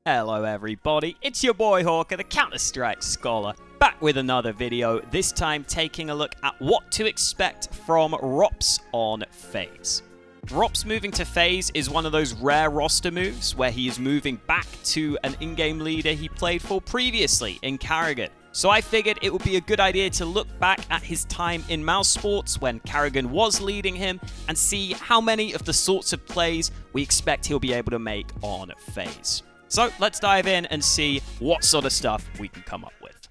Hello everybody, it's your boy Hawka, the Counter-Strike Scholar, back with another video, this time taking a look at what to expect from Ropz on FaZe. Ropz moving to FaZe is one of those rare roster moves where he is moving back to an in-game leader he played for previously in Karrigan. So I figured it would be a good idea to look back at his time in mousesports when Karrigan was leading him and see how many of the sorts of plays we expect he'll be able to make on FaZe. So let's dive in and see what sort of stuff we can come up with.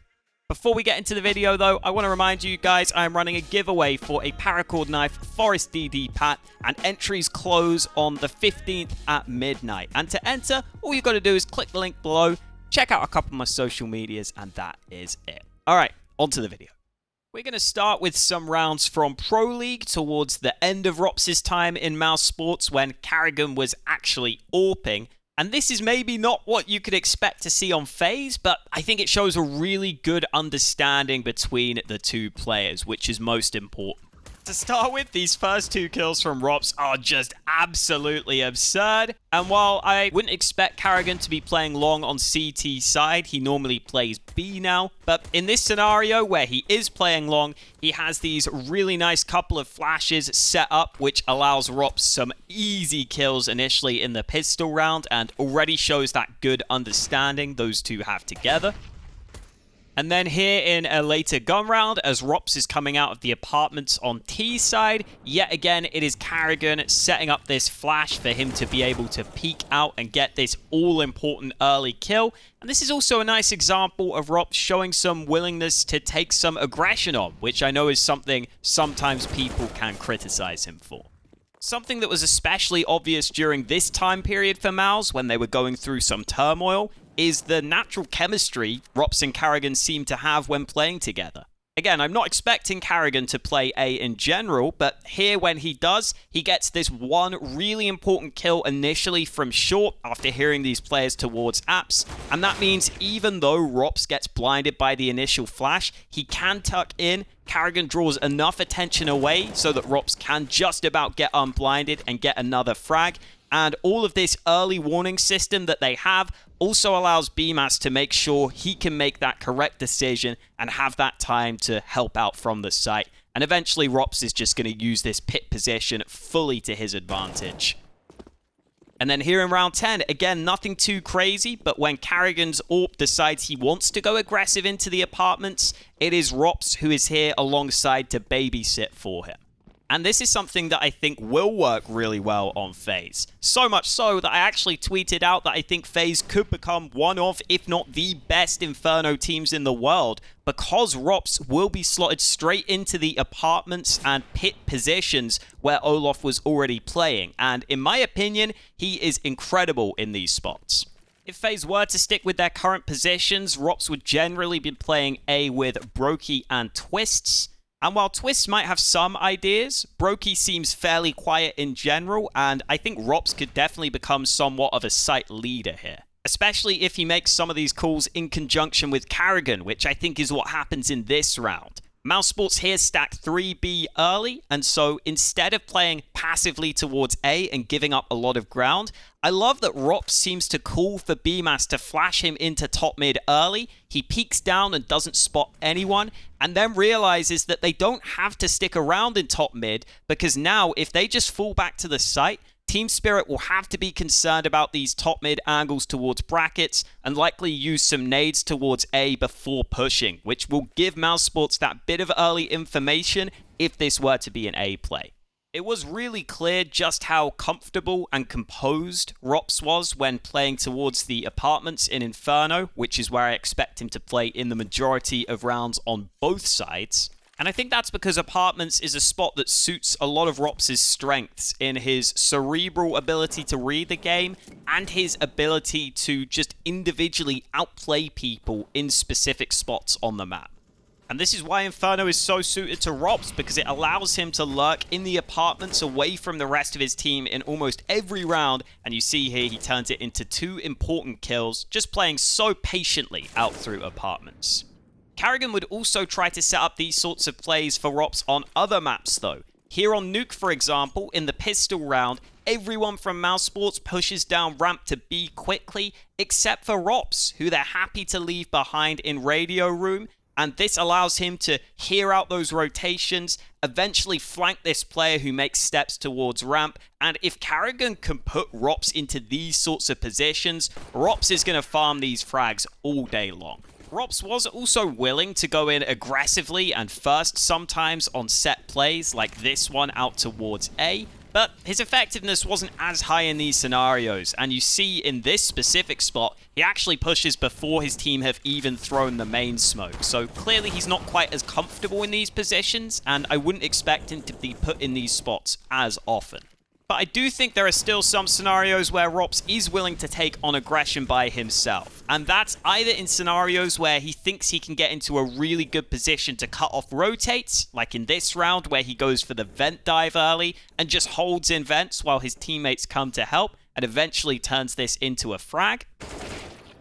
Before we get into the video though, I want to remind you guys I am running a giveaway for a paracord knife Forest DD pat, and entries close on the 15th at midnight. And to enter, all you've got to do is click the link below, check out a couple of my social medias, and that is it. Alright, on to the video. We're going to start with some rounds from Pro League towards the end of Ropz's time in mousesports when Karrigan was actually AWPing. And this is maybe not what you could expect to see on FaZe, but I think it shows a really good understanding between the two players, which is most important. To start with, these first two kills from Ropz are just absolutely absurd. And while I wouldn't expect Karrigan to be playing long on CT side, he normally plays B now. But in this scenario where he is playing long, he has these really nice couple of flashes set up, which allows Ropz some easy kills initially in the pistol round and already shows that good understanding those two have together. And then here in a later gun round, as Ropz is coming out of the apartments on T side, yet again it is Karrigan setting up this flash for him to be able to peek out and get this all-important early kill. And this is also a nice example of Ropz showing some willingness to take some aggression on, which I know is something sometimes people can criticize him for. Something that was especially obvious during this time period for Mouz when they were going through some turmoil is the natural chemistry Ropz and Karrigan seem to have when playing together. Again, I'm not expecting Karrigan to play A in general, but here when he does, he gets this one really important kill initially from short after hearing these players towards apps, and that means even though Ropz gets blinded by the initial flash, he can tuck in. Karrigan draws enough attention away so that Ropz can just about get unblinded and get another frag. And all of this early warning system that they have also allows bmas to make sure he can make that correct decision and have that time to help out from the site. And eventually Ropz is just going to use this pit position fully to his advantage. And then here in round 10, again, nothing too crazy, but when Karrigan's AWP decides he wants to go aggressive into the apartments, it is Ropz who is here alongside to babysit for him. And this is something that I think will work really well on FaZe. So much so that I actually tweeted out that I think FaZe could become one of, if not the best Inferno teams in the world, because Ropz will be slotted straight into the apartments and pit positions where Olaf was already playing. And in my opinion, he is incredible in these spots. If FaZe were to stick with their current positions, Ropz would generally be playing A with Brokey and Twists. And while Twists might have some ideas, Brokey seems fairly quiet in general, and I think Ropz could definitely become somewhat of a site leader here. Especially if he makes some of these calls in conjunction with Karrigan, which I think is what happens in this round. mousesports here stack 3B early, and so instead of playing passively towards A and giving up a lot of ground, I love that Ropz seems to call for bmas to flash him into top mid early. He peeks down and doesn't spot anyone, and then realizes that they don't have to stick around in top mid, because now if they just fall back to the site, Team Spirit will have to be concerned about these top mid angles towards brackets and likely use some nades towards A before pushing, which will give mousesports that bit of early information if this were to be an A play. It was really clear just how comfortable and composed Ropz was when playing towards the apartments in Inferno, which is where I expect him to play in the majority of rounds on both sides. And I think that's because apartments is a spot that suits a lot of Ropz's strengths in his cerebral ability to read the game and his ability to just individually outplay people in specific spots on the map. And this is why Inferno is so suited to Ropz, because it allows him to lurk in the apartments away from the rest of his team in almost every round. And you see here he turns it into 2 important kills, just playing so patiently out through apartments. Karrigan would also try to set up these sorts of plays for Ropz on other maps though. Here on Nuke, for example, in the pistol round, everyone from mousesports pushes down ramp to B quickly, except for Ropz, who they're happy to leave behind in radio room, and this allows him to hear out those rotations, eventually flank this player who makes steps towards ramp, and if Karrigan can put Ropz into these sorts of positions, Ropz is going to farm these frags all day long. Ropz was also willing to go in aggressively and first sometimes on set plays like this one out towards A, but his effectiveness wasn't as high in these scenarios, and you see in this specific spot, he actually pushes before his team have even thrown the main smoke. So clearly he's not quite as comfortable in these positions, and I wouldn't expect him to be put in these spots as often. But I do think there are still some scenarios where Ropz is willing to take on aggression by himself. And that's either in scenarios where he thinks he can get into a really good position to cut off rotates, like in this round where he goes for the vent dive early and just holds in vents while his teammates come to help and eventually turns this into a frag.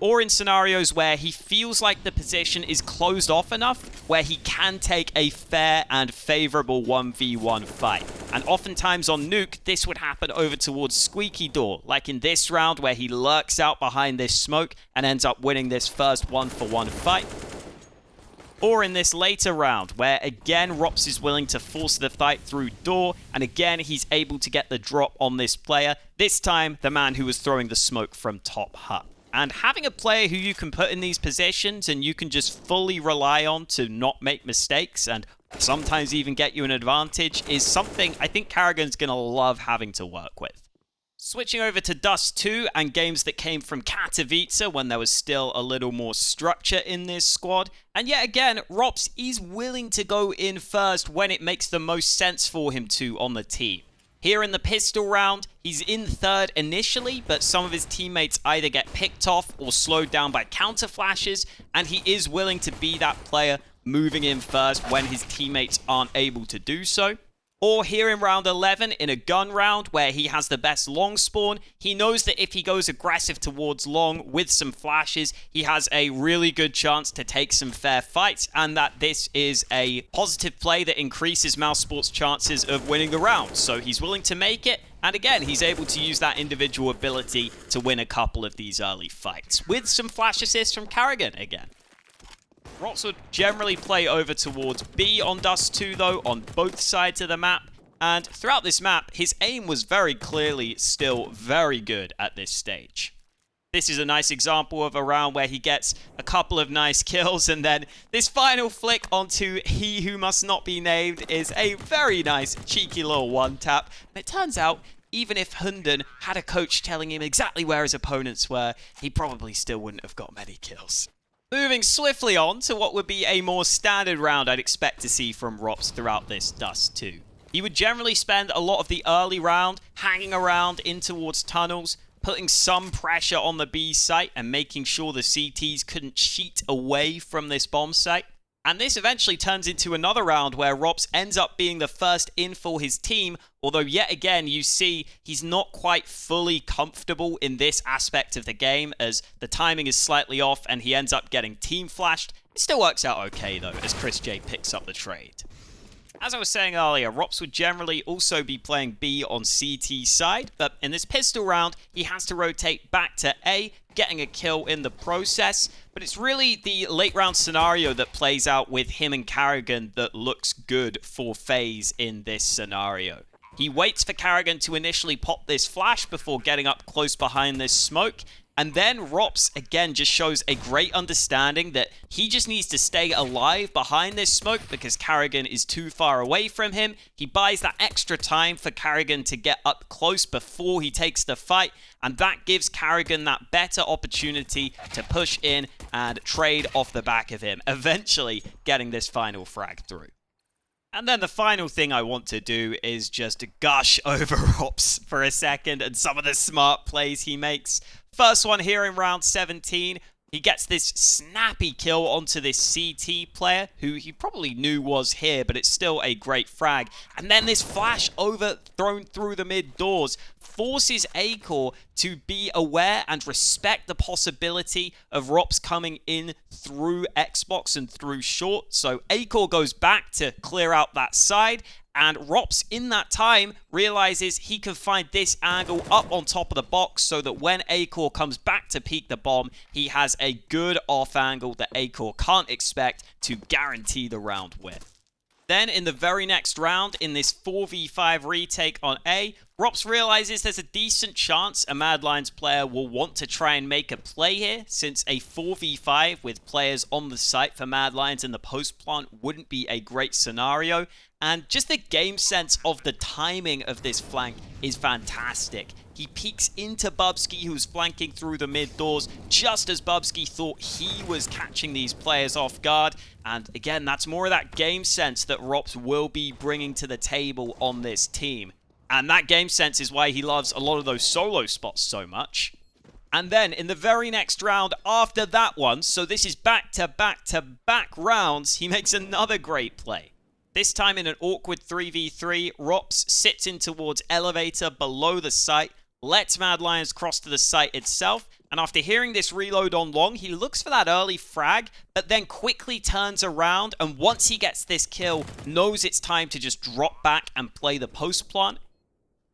Or in scenarios where he feels like the position is closed off enough where he can take a fair and favorable 1v1 fight. And oftentimes on Nuke, this would happen over towards Squeaky Door, like in this round where he lurks out behind this smoke and ends up winning this first 1-for-1 fight. Or in this later round, where again Ropz is willing to force the fight through door, and again he's able to get the drop on this player, this time the man who was throwing the smoke from top hut. And having a player who you can put in these positions and you can just fully rely on to not make mistakes and sometimes even get you an advantage is something I think Karrigan's going to love having to work with. Switching over to Dust 2 and games that came from Katowice when there was still a little more structure in this squad. And yet again, Ropz is willing to go in first when it makes the most sense for him to on the team. Here in the pistol round, he's in third initially, but some of his teammates either get picked off or slowed down by counter flashes, and he is willing to be that player moving in first when his teammates aren't able to do so. Or here in round 11, in a gun round where he has the best long spawn, he knows that if he goes aggressive towards long with some flashes, he has a really good chance to take some fair fights, and that this is a positive play that increases mousesports' chances of winning the round. So he's willing to make it, and again, he's able to use that individual ability to win a couple of these early fights, with some flash assists from Karrigan again. Ropz would generally play over towards B on Dust 2 though, on both sides of the map, and throughout this map, his aim was very clearly still very good at this stage. This is a nice example of a round where he gets a couple of nice kills, and then this final flick onto He Who Must Not Be Named is a very nice cheeky little one-tap, and it turns out even if Hunden had a coach telling him exactly where his opponents were, he probably still wouldn't have got many kills. Moving swiftly on to what would be a more standard round I'd expect to see from Ropz throughout this Dust 2. He would generally spend a lot of the early round hanging around in towards tunnels, putting some pressure on the B site and making sure the CTs couldn't cheat away from this bomb site. And this eventually turns into another round where Ropz ends up being the first in for his team, although yet again you see he's not quite fully comfortable in this aspect of the game as the timing is slightly off and he ends up getting team flashed. It still works out okay though as Chris J picks up the trade. As I was saying earlier, Ropz would generally also be playing B on CT side, but in this pistol round, he has to rotate back to A, getting a kill in the process. But it's really the late round scenario that plays out with him and Karrigan that looks good for FaZe in this scenario. He waits for Karrigan to initially pop this flash before getting up close behind this smoke. And then Ropz, again, just shows a great understanding that he just needs to stay alive behind this smoke because Karrigan is too far away from him. He buys that extra time for Karrigan to get up close before he takes the fight. And that gives Karrigan that better opportunity to push in and trade off the back of him, eventually getting this final frag through. And then the final thing I want to do is just gush over Ropz for a second and some of the smart plays he makes. First one here in round 17, he gets this snappy kill onto this CT player, who he probably knew was here, but it's still a great frag. And then this flash overthrown through the mid doors forces Acor to be aware and respect the possibility of Ropz coming in through Xbox and through short. So Acor goes back to clear out that side, And Ropz, in that time, realizes he can find this angle up on top of the box so that when A-Core comes back to peek the bomb, he has a good off angle that A-Core can't expect to guarantee the round win. Then in the very next round, in this 4v5 retake on A, Ropz realizes there's a decent chance a Mad Lions player will want to try and make a play here, since a 4v5 with players on the site for Mad Lions in the post plant wouldn't be a great scenario. And just the game sense of the timing of this flank is fantastic. He peeks into Bubsky, who's flanking through the mid doors, just as Bubsky thought he was catching these players off guard. And again, that's more of that game sense that Ropz will be bringing to the table on this team. And that game sense is why he loves a lot of those solo spots so much. And then in the very next round after that one, so this is back-to-back-to-back rounds, he makes another great play. This time in an awkward 3v3, Ropz sits in towards elevator below the site, lets Mad Lions cross to the site itself, and after hearing this reload on long, he looks for that early frag, but then quickly turns around, and once he gets this kill, knows it's time to just drop back and play the post plant.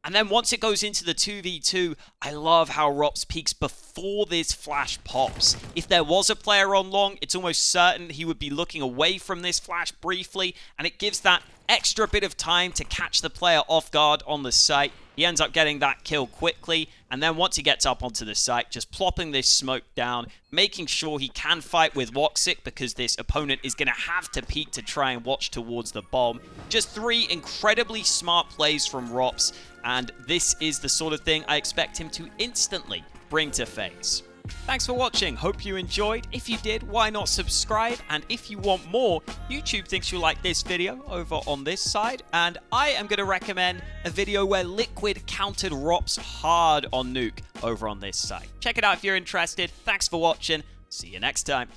And then once it goes into the 2v2, I love how Ropz peeks before this flash pops. If there was a player on long, it's almost certain he would be looking away from this flash briefly, and it gives that extra bit of time to catch the player off guard on the site. He ends up getting that kill quickly, and then once he gets up onto the site, just plopping this smoke down, making sure he can fight with Woxic because this opponent is going to have to peek to try and watch towards the bomb. Just 3 incredibly smart plays from Ropz, and this is the sort of thing I expect him to instantly bring to FaZe. Thanks for watching, hope you enjoyed. If you did, why not subscribe? And if you want more, YouTube thinks you'll like this video over on this side, and I am going to recommend a video where Liquid countered Ropz hard on Nuke over on this side. Check it out if you're interested. Thanks for watching, see you next time.